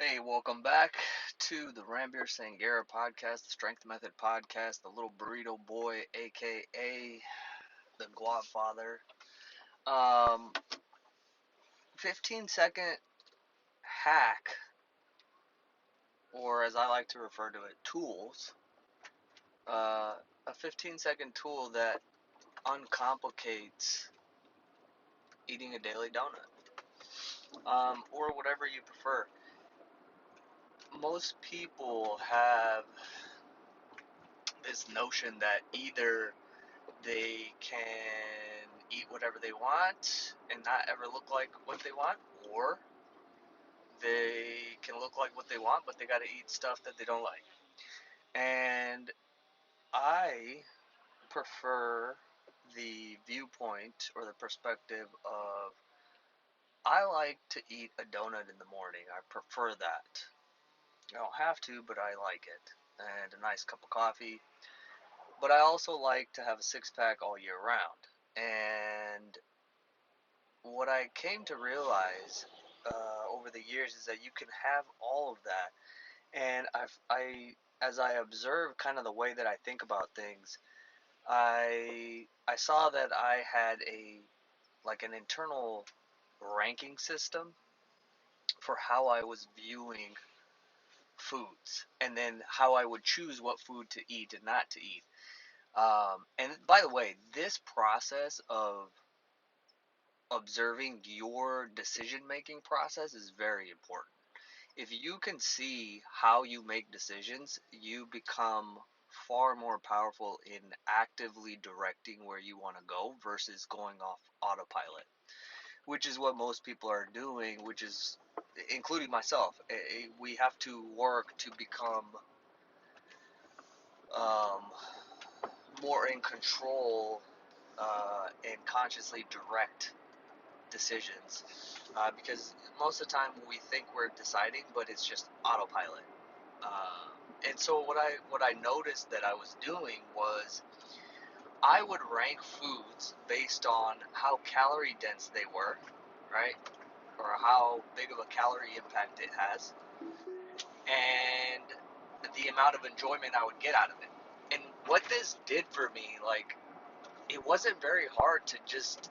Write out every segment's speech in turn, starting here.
Hey, welcome back to the Ranbir Sanghera podcast, the Strength Method podcast, the little burrito boy, aka the Godfather. Um, 15-second hack, or as I like to refer to it, tools. Uh, a 15-second tool that uncomplicates eating a daily donut, or whatever you prefer. Most people have this notion that either they can eat whatever they want and not ever look like what they want, or they can look like what they want, but they got to eat stuff that they don't like. And I prefer the viewpoint or the perspective of I like to eat a donut in the morning. I prefer that. I don't have to, but I like it. And a nice cup of coffee. But I also like to have a six pack all year round. And what I came to realize over the years is that you can have all of that, and as I observe kind of the way that I think about things, I saw that I had an internal ranking system for how I was viewing foods, and then how I would choose what food to eat and not to eat. And by the way, this process of observing your decision making process is very important. If you can see how you make decisions, you become far more powerful in actively directing where you want to go versus going off autopilot, which is what most people are doing, which is including myself. We have to work to become um, more in control and consciously direct decisions, because most of the time we think we're deciding, but it's just autopilot. Uh, and so what I noticed that I was doing was I would rank foods based on how calorie dense they were, right, or how big of a calorie impact it has, and the amount of enjoyment I would get out of it. And what this did for me, like, it wasn't very hard to just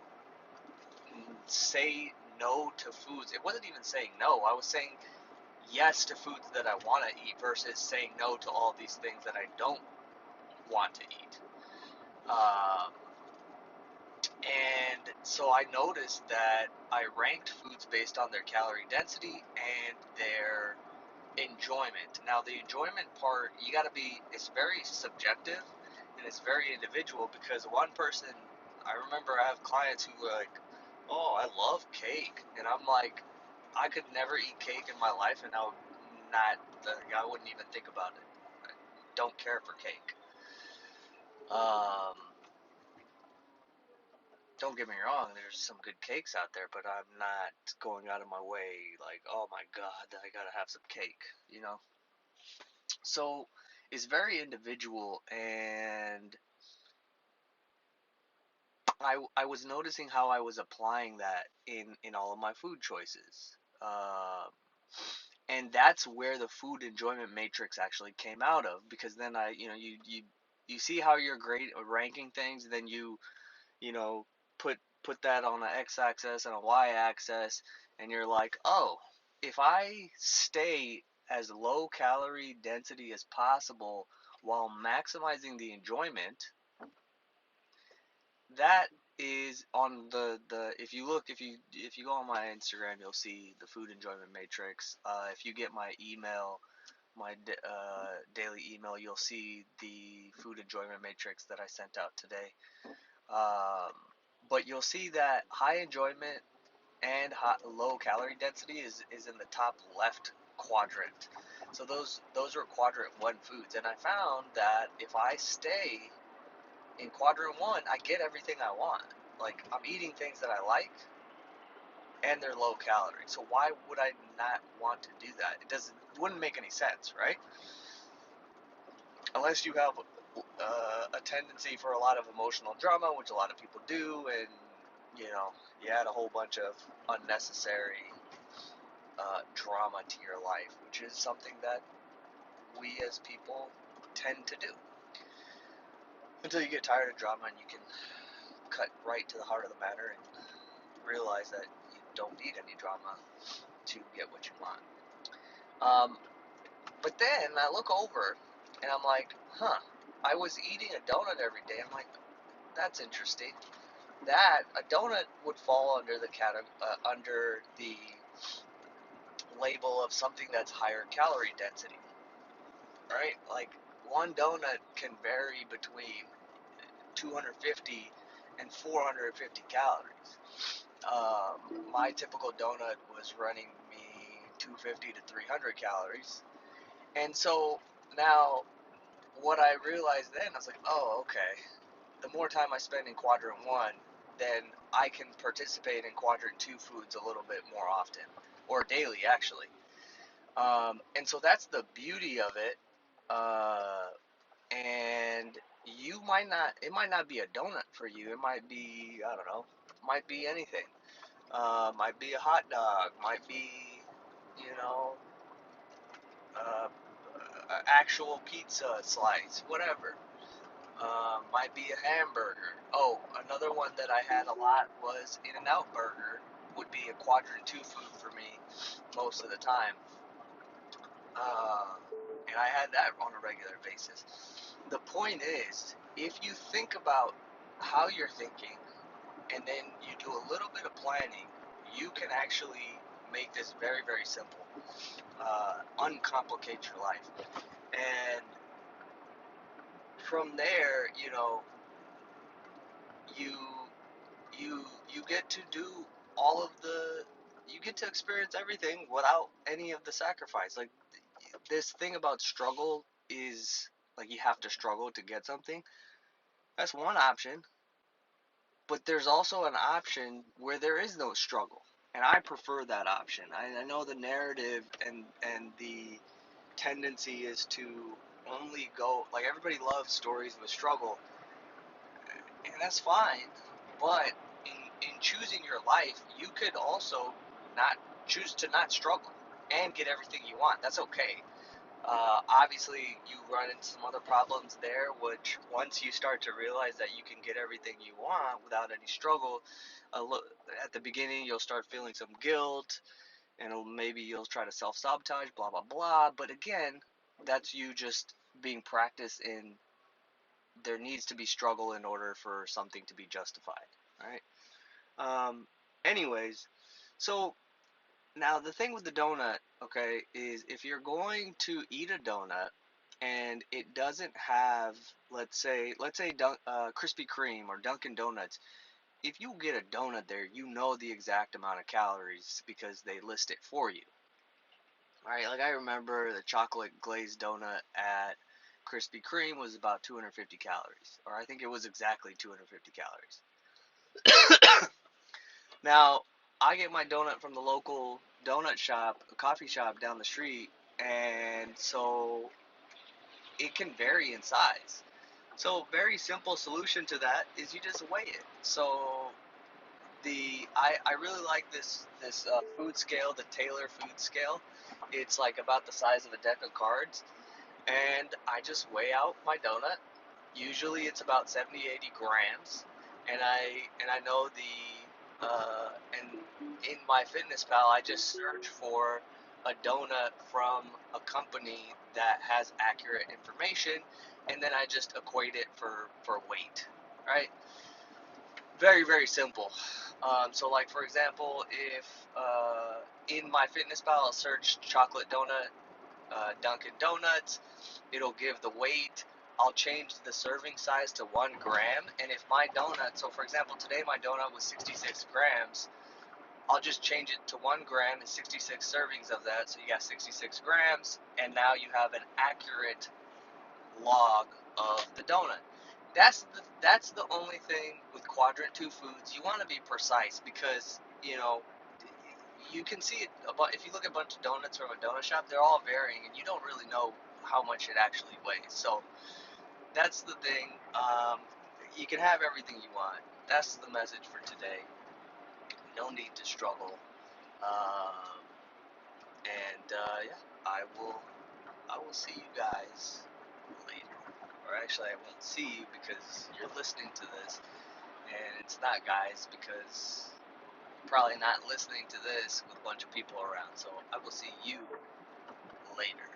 say no to foods. It wasn't even saying no. I was saying yes to foods that I want to eat versus saying no to all these things that I don't want to eat. Um, and so I noticed that I ranked foods based on their calorie density and their enjoyment. Now, the enjoyment part, it's very subjective and it's very individual, because one person, I remember I have clients who were like, oh, I love cake. And I'm like, I could never eat cake in my life, and I wouldn't even think about it. I don't care for cake. Um, don't get me wrong, there's some good cakes out there, but I'm not going out of my way like, oh my god, I gotta have some cake, you know? So it's very individual, and I was noticing how I was applying that in all of my food choices. And that's where the food enjoyment matrix actually came out of, because then you see how you're great at ranking things, and then you know, put that on an x-axis and a y-axis, and you're like, oh, if I stay as low calorie density as possible while maximizing the enjoyment, that is on the if you go on my Instagram, you'll see the food enjoyment matrix. If you get my email, my daily email, you'll see the food enjoyment matrix that I sent out today. Um, but you'll see that high enjoyment and low calorie density is in the top left quadrant. So those are quadrant one foods, and I found that if I stay in quadrant one, I get everything I want. Like, I'm eating things that I like, and they're low calorie. So why would I not want to do that? It wouldn't make any sense, right? Unless you have a tendency for a lot of emotional drama, which a lot of people do, and you add a whole bunch of unnecessary drama to your life, which is something that we as people tend to do. Until you get tired of drama and you can cut right to the heart of the matter and realize that you don't need any drama to get what you want. But then I look over and I'm like, I was eating a donut every day. I'm like, that's interesting. That a donut would fall under the under the label of something that's higher calorie density, right? Like one donut can vary between 250 and 450 calories. My typical donut was running me 250 to 300 calories. And so now what I realized then, I was like, oh, okay. The more time I spend in quadrant one, then I can participate in quadrant two foods a little bit more often, or daily actually. And so that's the beauty of it. And it might not be a donut for you. It might be, I don't know, might be anything. Might be a hot dog, might be, you know, uh, actual pizza slice, whatever. Might be a hamburger. Oh, another one that I had a lot was In-N-Out Burger. Would be a quadrant two food for me most of the time. Uh, and I had that on a regular basis. The point is, if you think about how you're thinking and then you do a little bit of planning, you can actually make this very, very simple. Uncomplicate your life. And from there, you you get to do all of the you get to experience everything without any of the sacrifice. Like this thing about struggle is like you have to struggle to get something. That's one option, but there's also an option where there is no struggle, and I prefer that option. I know the narrative and the tendency is to only go like everybody loves stories with struggle, and that's fine. But in choosing your life, you could also not choose to not struggle and get everything you want. That's okay. Obviously, you run into some other problems there, which once you start to realize that you can get everything you want without any struggle, at the beginning you'll start feeling some guilt, and maybe you'll try to self-sabotage, blah, blah, blah. But again, that's you just being practiced in there needs to be struggle in order for something to be justified, right? Um, anyways, so now the thing with the donut, okay, is if you're going to eat a donut and it doesn't have, let's say Krispy Kreme or Dunkin' Donuts, if you get a donut there, you know the exact amount of calories because they list it for you. Right? Like I remember the chocolate glazed donut at Krispy Kreme was about 250 calories, or I think it was exactly 250 calories. Now, I get my donut from the local donut shop, a coffee shop down the street, and so it can vary in size. So, very simple solution to that is you just weigh it. So, I really like this food scale, the Taylor food scale. It's like about the size of a deck of cards, and I just weigh out my donut. Usually it's about 70, 80 grams, and I know and in my fitness pal I just search for a donut from a company that has accurate information, and then I just equate it for weight, right? Very, very simple. So like for example, if in my fitness pal I'll search chocolate donut, Dunkin' Donuts, it'll give the weight. I'll change the serving size to 1 gram, and if my donut, so for example, today my donut was 66 grams, I'll just change it to 1 gram and 66 servings of that, so you got 66 grams, and now you have an accurate log of the donut. That's the only thing with quadrant two foods. You want to be precise because you can see it. If you look at a bunch of donuts from a donut shop, they're all varying, and you don't really know how much it actually weighs. So that's the thing. You can have everything you want. That's the message for today. You don't need to struggle. Um, yeah, I will see you guys later. Or actually, I won't see you because you're listening to this, and it's not guys because you're probably not listening to this with a bunch of people around. So I will see you later.